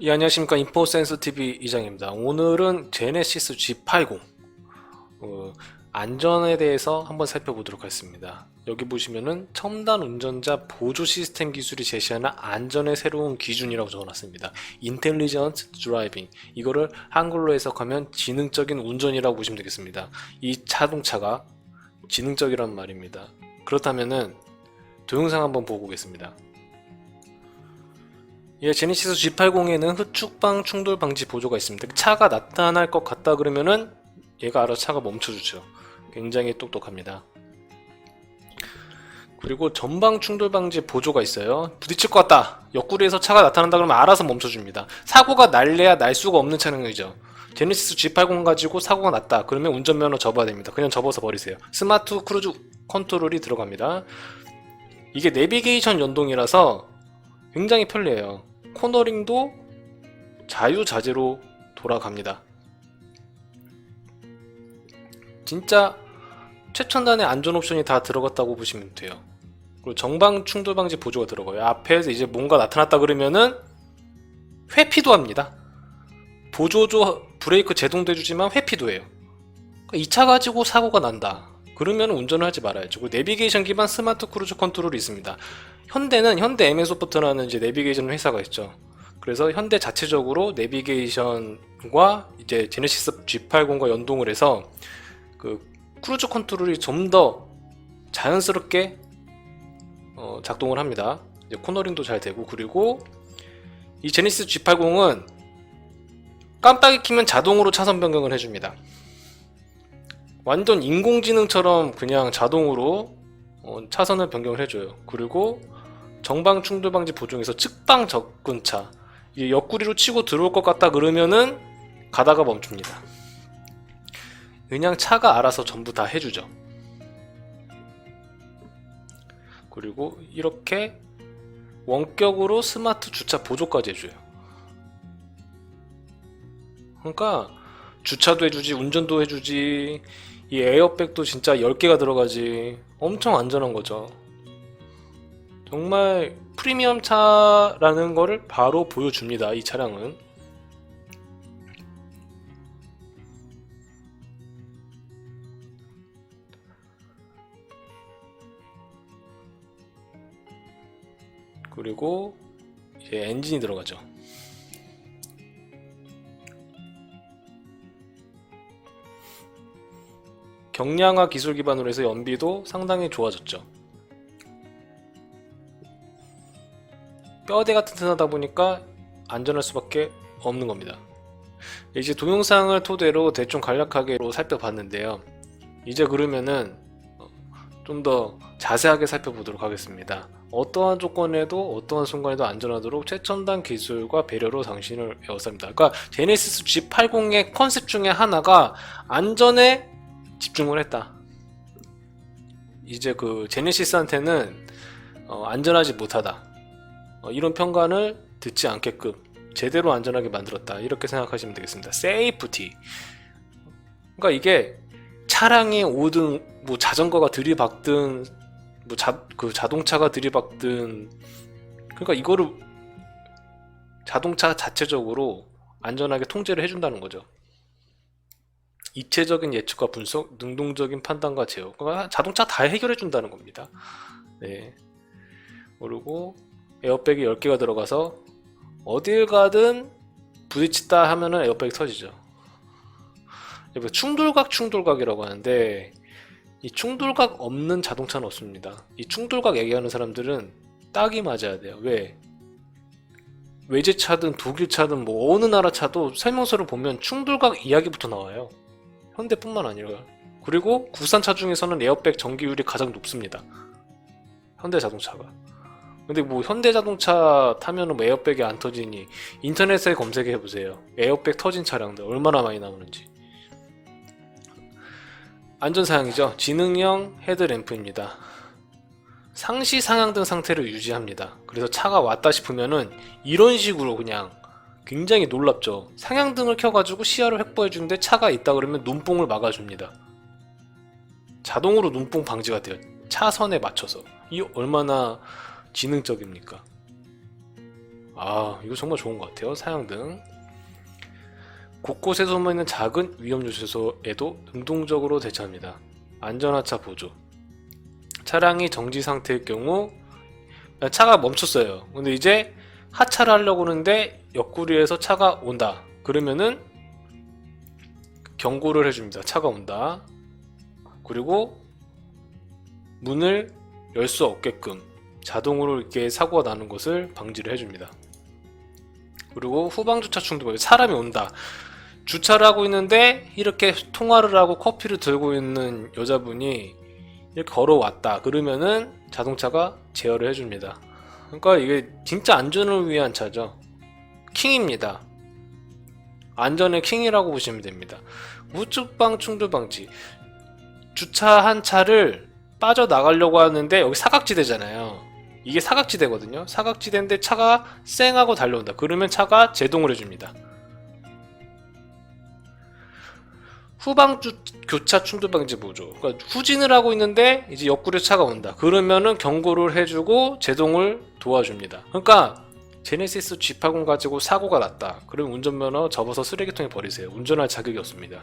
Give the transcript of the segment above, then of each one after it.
예, 안녕하십니까. 인포센스TV 이장입니다. 오늘은 제네시스 G80 안전에 대해서 한번 살펴보도록 하겠습니다. 여기 보시면은 첨단 운전자 보조 시스템 기술이 제시하는 안전의 새로운 기준이라고 적어놨습니다. Intelligent Driving, 이거를 한글로 해석하면 지능적인 운전이라고 보시면 되겠습니다. 이 자동차가 지능적이란 말입니다. 그렇다면은 동영상 한번 보고 오겠습니다. 예, 제네시스 G80에는 후축방 충돌 방지 보조가 있습니다. 차가 나타날 것 같다 그러면은 얘가 알아서 차가 멈춰주죠. 굉장히 똑똑합니다. 그리고 전방 충돌 방지 보조가 있어요. 부딪힐 것 같다, 옆구리에서 차가 나타난다 그러면 알아서 멈춰줍니다. 사고가 날래야 날 수가 없는 차량이죠. 제네시스 G80 가지고 사고가 났다 그러면 운전면허 접어야 됩니다. 그냥 접어서 버리세요. 스마트 크루즈 컨트롤이 들어갑니다. 이게 내비게이션 연동이라서 굉장히 편리해요. 코너링도 자유자재로 돌아갑니다. 진짜 최첨단의 안전 옵션이 다 들어갔다고 보시면 돼요. 그리고 정방 충돌 방지 보조가 들어가요. 앞에서 이제 뭔가 나타났다 그러면은 회피도 합니다. 보조조 브레이크 제동도 해주지만 회피도 해요. 그러니까 이 차 가지고 사고가 난다 그러면 운전을 하지 말아야죠. 그리고 내비게이션 기반 스마트 크루즈 컨트롤이 있습니다. 현대는 현대 MS소프트라는 이제 내비게이션 회사가 있죠. 그래서 현대 자체적으로 내비게이션과 이제 제네시스 G80과 연동을 해서 그 크루즈 컨트롤이 좀 더 자연스럽게 작동을 합니다. 이제 코너링도 잘 되고, 그리고 이 제네시스 G80은 깜빡이 켜면 자동으로 차선 변경을 해줍니다. 완전 인공지능처럼 그냥 자동으로 차선을 변경을 해줘요. 그리고 정방 충돌 방지 보조에서 측방 접근차, 이게 옆구리로 치고 들어올 것 같다 그러면은 가다가 멈춥니다. 그냥 차가 알아서 전부 다 해주죠. 그리고 이렇게 원격으로 스마트 주차 보조까지 해줘요. 그러니까 주차도 해주지, 운전도 해주지, 이 에어백도 진짜 10개가 들어가지. 엄청 안전한 거죠. 정말 프리미엄 차라는 거를 바로 보여줍니다, 이 차량은. 그리고 이제 엔진이 들어가죠. 경량화 기술 기반으로 해서 연비도 상당히 좋아졌죠. 뼈대가 튼튼하다 보니까 안전할 수밖에 없는 겁니다. 이제 동영상을 토대로 대충 간략하게 살펴봤는데요. 이제 그러면은 좀 더 자세하게 살펴보도록 하겠습니다. 어떠한 조건에도 어떠한 순간에도 안전하도록 최첨단 기술과 배려로 당신을 에워쌉니다. 그러니까 제네시스 G80의 컨셉 중에 하나가 안전에 집중을 했다. 이제 그 제네시스한테는 안전하지 못하다, 이런 평가를 듣지 않게끔 제대로 안전하게 만들었다, 이렇게 생각하시면 되겠습니다. 세이프티, 그러니까 이게 차량이 오든 뭐 자전거가 들이박든 뭐 자동차가 들이박든, 그러니까 이거를 자동차 자체적으로 안전하게 통제를 해준다는 거죠. 입체적인 예측과 분석, 능동적인 판단과 제어, 그러니까 자동차 다 해결해 준다는 겁니다. 네. 그리고 에어백이 10개가 들어가서 어딜 가든 부딪히다 하면은 에어백이 터지죠. 충돌각이라고 하는데, 이 충돌각 없는 자동차는 없습니다. 이 충돌각 얘기하는 사람들은 딱이 맞아야 돼요. 왜? 외제차든 독일차든 뭐 어느 나라 차도 설명서를 보면 충돌각 이야기부터 나와요. 현대뿐만 아니라. 그리고 국산차 중에서는 에어백 전기율이 가장 높습니다, 현대자동차가. 근데 뭐 현대자동차 타면은 뭐 에어백이 안 터지니 인터넷에 검색해 보세요. 에어백 터진 차량들 얼마나 많이 나오는지. 안전사양이죠. 지능형 헤드램프입니다. 상시 상향등 상태를 유지합니다. 그래서 차가 왔다 싶으면은 이런 식으로 그냥, 굉장히 놀랍죠. 상향등을 켜가지고 시야를 확보해 주는데 차가 있다 그러면 눈뽕을 막아줍니다. 자동으로 눈뽕 방지가 돼요, 차선에 맞춰서. 이 얼마나 지능적입니까? 아, 이거 정말 좋은 것 같아요. 사양등. 곳곳에 숨어있는 작은 위험 요소에도 능동적으로 대처합니다. 안전하차 보조. 차량이 정지 상태일 경우 차가 멈췄어요. 근데 이제 하차를 하려고 하는데 옆구리에서 차가 온다. 그러면은 경고를 해줍니다. 차가 온다. 그리고 문을 열 수 없게끔 자동으로 이렇게 사고가 나는 것을 방지를 해줍니다. 그리고 후방 주차 충돌. 사람이 온다. 주차를 하고 있는데 이렇게 통화를 하고 커피를 들고 있는 여자분이 이렇게 걸어왔다. 그러면은 자동차가 제어를 해줍니다. 그러니까 이게 진짜 안전을 위한 차죠. 킹입니다. 안전의 킹이라고 보시면 됩니다. 우측방 충돌 방지. 주차한 차를 빠져나가려고 하는데 여기 사각지대잖아요. 이게 사각지대거든요. 사각지대인데 차가 쌩하고 달려온다. 그러면 차가 제동을 해줍니다. 후방 교차 충돌 방지 보조. 그러니까 후진을 하고 있는데 이제 옆구리에 차가 온다. 그러면은 경고를 해주고 제동을 도와줍니다. 그러니까 제네시스 G80 가지고 사고가 났다. 그러면 운전면허 접어서 쓰레기통에 버리세요. 운전할 자격이 없습니다.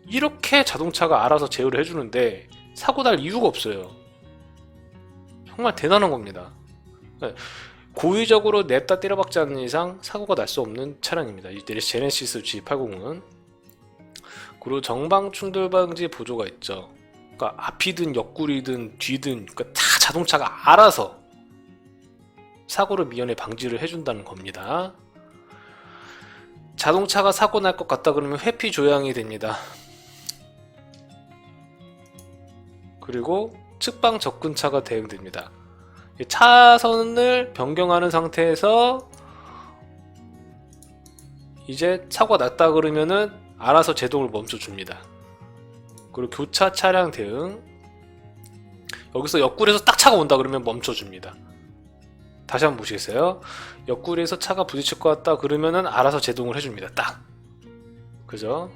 이렇게 자동차가 알아서 제어를 해주는데 사고 날 이유가 없어요. 정말 대단한 겁니다. 고의적으로 냅다 때려박지 않는 이상 사고가 날 수 없는 차량입니다. 이 제네시스 G80은. 그리고 정방 충돌 방지 보조가 있죠. 그러니까 앞이든 옆구리든 뒤든 그러니까 다 자동차가 알아서 사고를 미연에 방지를 해준다는 겁니다. 자동차가 사고 날 것 같다 그러면 회피 조향이 됩니다. 그리고 측방 접근차가 대응됩니다. 차선을 변경하는 상태에서 이제 사고가 났다 그러면은 알아서 제동을 멈춰줍니다. 그리고 교차 차량 대응. 여기서 옆구리에서 딱 차가 온다 그러면 멈춰줍니다. 다시 한번 보시겠어요? 옆구리에서 차가 부딪힐 것 같다 그러면은 알아서 제동을 해줍니다. 딱. 그죠?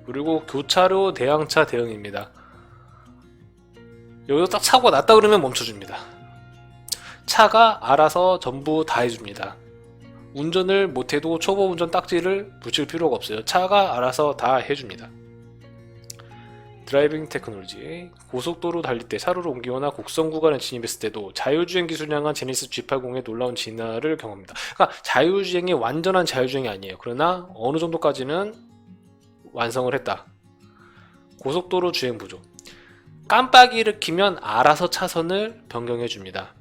그리고 교차로 대항차 대응입니다. 여기서 딱 사고가 났다 그러면 멈춰줍니다. 차가 알아서 전부 다 해줍니다. 운전을 못해도 초보 운전 딱지를 붙일 필요가 없어요. 차가 알아서 다 해줍니다. 드라이빙 테크놀로지. 고속도로 달릴 때 차로를 옮기거나 곡선 구간에 진입했을 때도 자율주행 기술을 향한 제네시스 G80의 놀라운 진화를 경험합니다. 그러니까 자율주행이 완전한 자율주행이 아니에요. 그러나 어느 정도까지는 완성을 했다. 고속도로 주행 보조. 깜빡이를 켜면 알아서 차선을 변경해줍니다.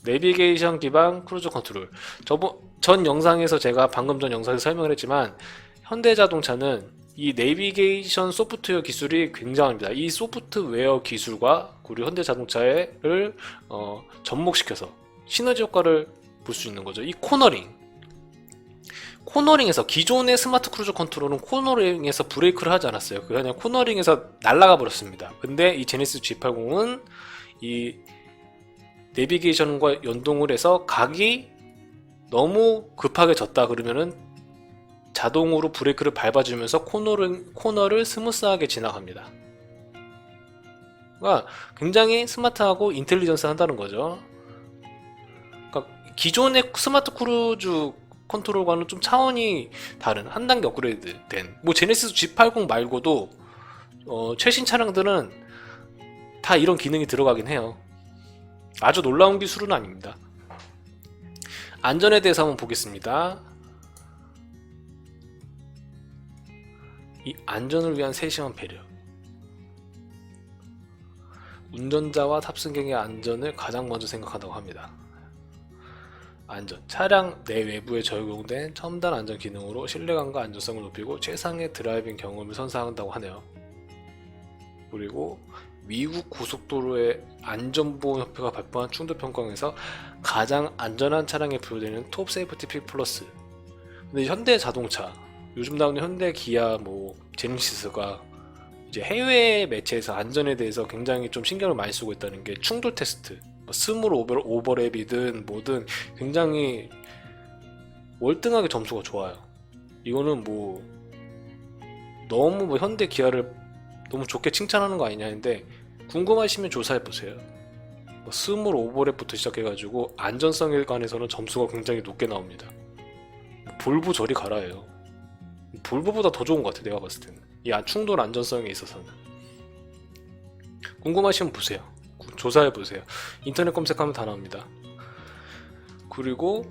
내비게이션 기반 크루즈 컨트롤. 전 영상에서 제가 방금 전 영상에서 설명을 했지만 현대자동차는 이 내비게이션 소프트웨어 기술이 굉장합니다. 이 소프트웨어 기술과 우리 현대자동차를 접목시켜서 시너지 효과를 볼 수 있는 거죠. 이 코너링에서 기존의 스마트 크루즈 컨트롤은 코너링에서 브레이크를 하지 않았어요. 그냥 코너링에서 날아가 버렸습니다. 근데 이 제네시스 G80은 이 내비게이션과 연동을 해서 각이 너무 급하게 졌다 그러면은 자동으로 브레이크를 밟아주면서 코너를 스무스하게 지나갑니다. 그러니까 굉장히 스마트하고 인텔리전스 한다는 거죠. 그러니까 기존의 스마트 크루즈 컨트롤과는 좀 차원이 다른 한 단계 업그레이드 된 제네시스 G80 말고도 최신 차량들은 다 이런 기능이 들어가긴 해요. 아주 놀라운 기술은 아닙니다. 안전에 대해서 한번 보겠습니다. 이 안전을 위한 세심한 배려. 운전자와 탑승객의 안전을 가장 먼저 생각한다고 합니다. 안전. 차량 내외부에 적용된 첨단 안전 기능으로 신뢰감과 안전성을 높이고 최상의 드라이빙 경험을 선사한다고 하네요. 그리고 미국 고속도로의 안전보험협회가 발표한 충돌평가에서 가장 안전한 차량에 부여되는 톱 세이프티 픽 플러스. 근데 현대자동차, 요즘 나오는 현대, 기아, 제네시스가 이제 해외 매체에서 안전에 대해서 굉장히 좀 신경을 많이 쓰고 있다는 게 충돌 테스트, 스몰 오버랩이든 뭐든 굉장히 월등하게 점수가 좋아요. 이거는 너무 현대, 기아를 너무 좋게 칭찬하는 거 아니냐 했는데 궁금하시면 조사해보세요. 뭐 스물 오버랩부터 시작해가지고 안전성에 관해서는 점수가 굉장히 높게 나옵니다. 볼보 저리 가라예요. 볼보보다 더 좋은 것 같아 내가 봤을 때는. 이 충돌 안전성에 있어서는. 궁금하시면 보세요. 조사해보세요. 인터넷 검색하면 다 나옵니다. 그리고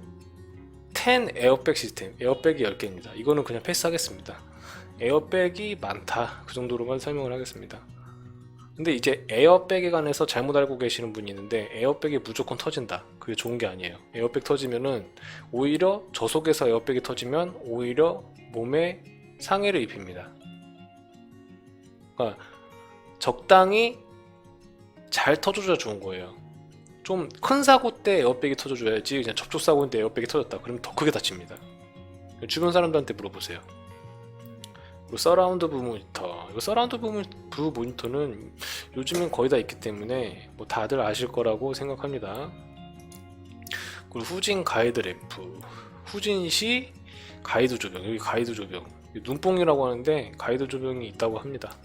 10 에어백 시스템, 에어백이 10개입니다. 이거는 그냥 패스하겠습니다. 에어백이 많다, 그 정도로만 설명을 하겠습니다. 근데 이제 에어백에 관해서 잘못 알고 계시는 분이 있는데, 에어백이 무조건 터진다, 그게 좋은 게 아니에요. 에어백 터지면은 오히려 저속에서 에어백이 터지면 오히려 몸에 상해를 입힙니다. 그러니까 적당히 잘 터져줘야 좋은 거예요. 좀 큰 사고 때 에어백이 터져줘야지, 그냥 접촉 사고인데 에어백이 터졌다 그러면 더 크게 다칩니다. 주변 사람들한테 물어보세요. 그리고 서라운드 부 모니터, 이거 서라운드 부 모니터는 요즘엔 거의 다 있기 때문에 뭐 다들 아실 거라고 생각합니다. 그리고 후진 가이드 램프, 후진 시 가이드 조명, 여기 가이드 조명, 눈뽕이라고 하는데 가이드 조명이 있다고 합니다.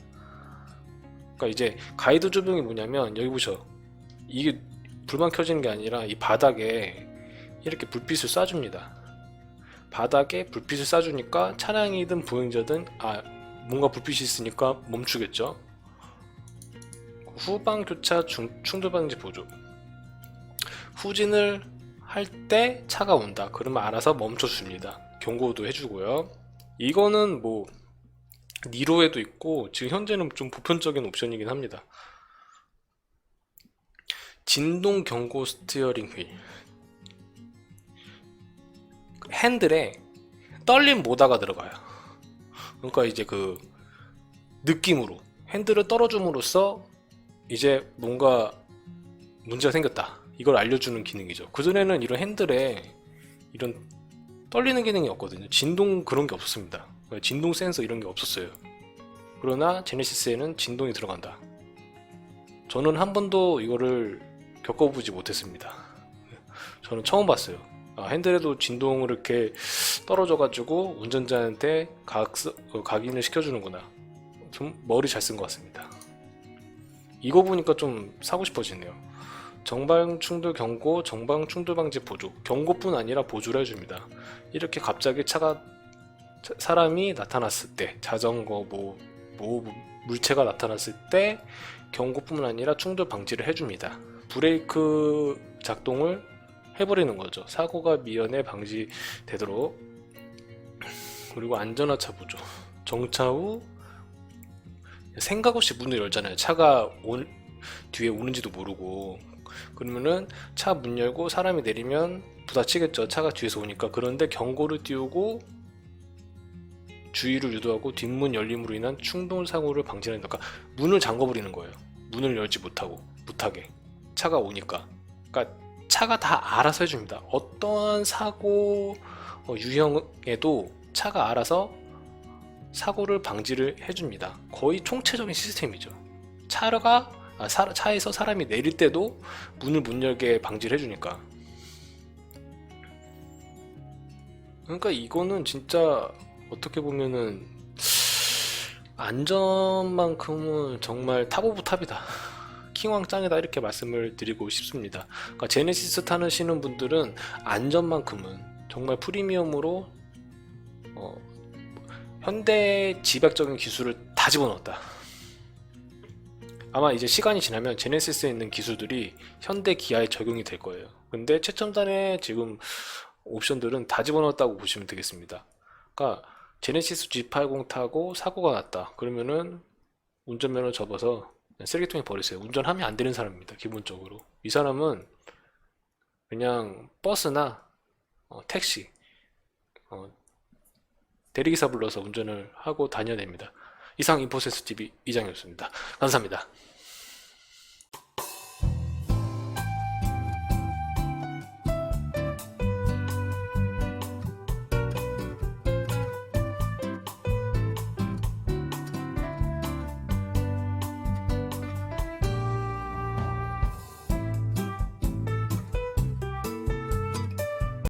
그러니까 이제 가이드 조명이 뭐냐면, 여기 보셔, 이게 불만 켜지는 게 아니라 이 바닥에 이렇게 불빛을 쏴줍니다. 바닥에 불빛을 쏴주니까 차량이든 보행자든 뭔가 불빛이 있으니까 멈추겠죠. 후방 교차 충돌 방지 보조, 후진을 할 때 차가 온다 그러면 알아서 멈춰줍니다. 경고도 해주고요. 이거는 뭐 니로에도 있고 지금 현재는 좀 보편적인 옵션이긴 합니다. 진동 경고 스티어링 휠, 핸들에 떨림 모다가 들어가요. 그러니까 이제 그 느낌으로 핸들을 떨어줌으로써 이제 뭔가 문제가 생겼다, 이걸 알려주는 기능이죠. 그전에는 이런 핸들에 이런 떨리는 기능이 없거든요. 진동 그런 게 없었습니다. 진동 센서 이런 게 없었어요. 그러나 제네시스에는 진동이 들어간다. 저는 한 번도 이거를 겪어보지 못했습니다. 저는 처음 봤어요. 핸들에도 진동을 이렇게 떨어져가지고 운전자한테 각인을 시켜주는구나. 좀 머리 잘 쓴 것 같습니다. 이거 보니까 좀 사고 싶어지네요. 정방 충돌 경고, 정방 충돌 방지 보조, 경고뿐 아니라 보조를 해줍니다. 이렇게 갑자기 사람이 나타났을 때, 자전거 물체가 나타났을 때 경고뿐만 아니라 충돌 방지를 해줍니다. 브레이크 작동을 해버리는 거죠. 사고가 미연에 방지되도록. 그리고 안전하차 보조, 정차 후 생각 없이 문을 열잖아요. 차가 뒤에 오는지도 모르고. 그러면은 차 문 열고 사람이 내리면 부딪히겠죠, 차가 뒤에서 오니까. 그런데 경고를 띄우고 주의를 유도하고 뒷문 열림으로 인한 충돌 사고를 방지하는, 그러니까 문을 잠궈버리는 거예요. 문을 열지 못하게 차가 오니까. 그러니까 차가 다 알아서 해줍니다. 어떠한 사고 유형에도 차가 알아서 사고를 방지를 해줍니다. 거의 총체적인 시스템이죠. 차에서 사람이 내릴 때도 문을 못 열게 방지를 해주니까. 그러니까 이거는 진짜 어떻게 보면은 안전만큼은 정말 탑 오브 탑이다, 킹왕 짱이다, 이렇게 말씀을 드리고 싶습니다. 그러니까 제네시스 타시는 분들은 안전만큼은 정말 프리미엄으로 현대 집약적인 기술을 다 집어넣었다. 아마 이제 시간이 지나면 제네시스에 있는 기술들이 현대 기아에 적용이 될 거예요. 근데 최첨단의 지금 옵션들은 다 집어넣었다고 보시면 되겠습니다. 그러니까 제네시스 G80 타고 사고가 났다 그러면은 운전면허 접어서 쓰레기통에 버리세요. 운전하면 안 되는 사람입니다. 기본적으로 이 사람은 그냥 버스나 택시, 대리기사 불러서 운전을 하고 다녀야 됩니다. 이상 인포센스 TV 이장이었습니다. 감사합니다.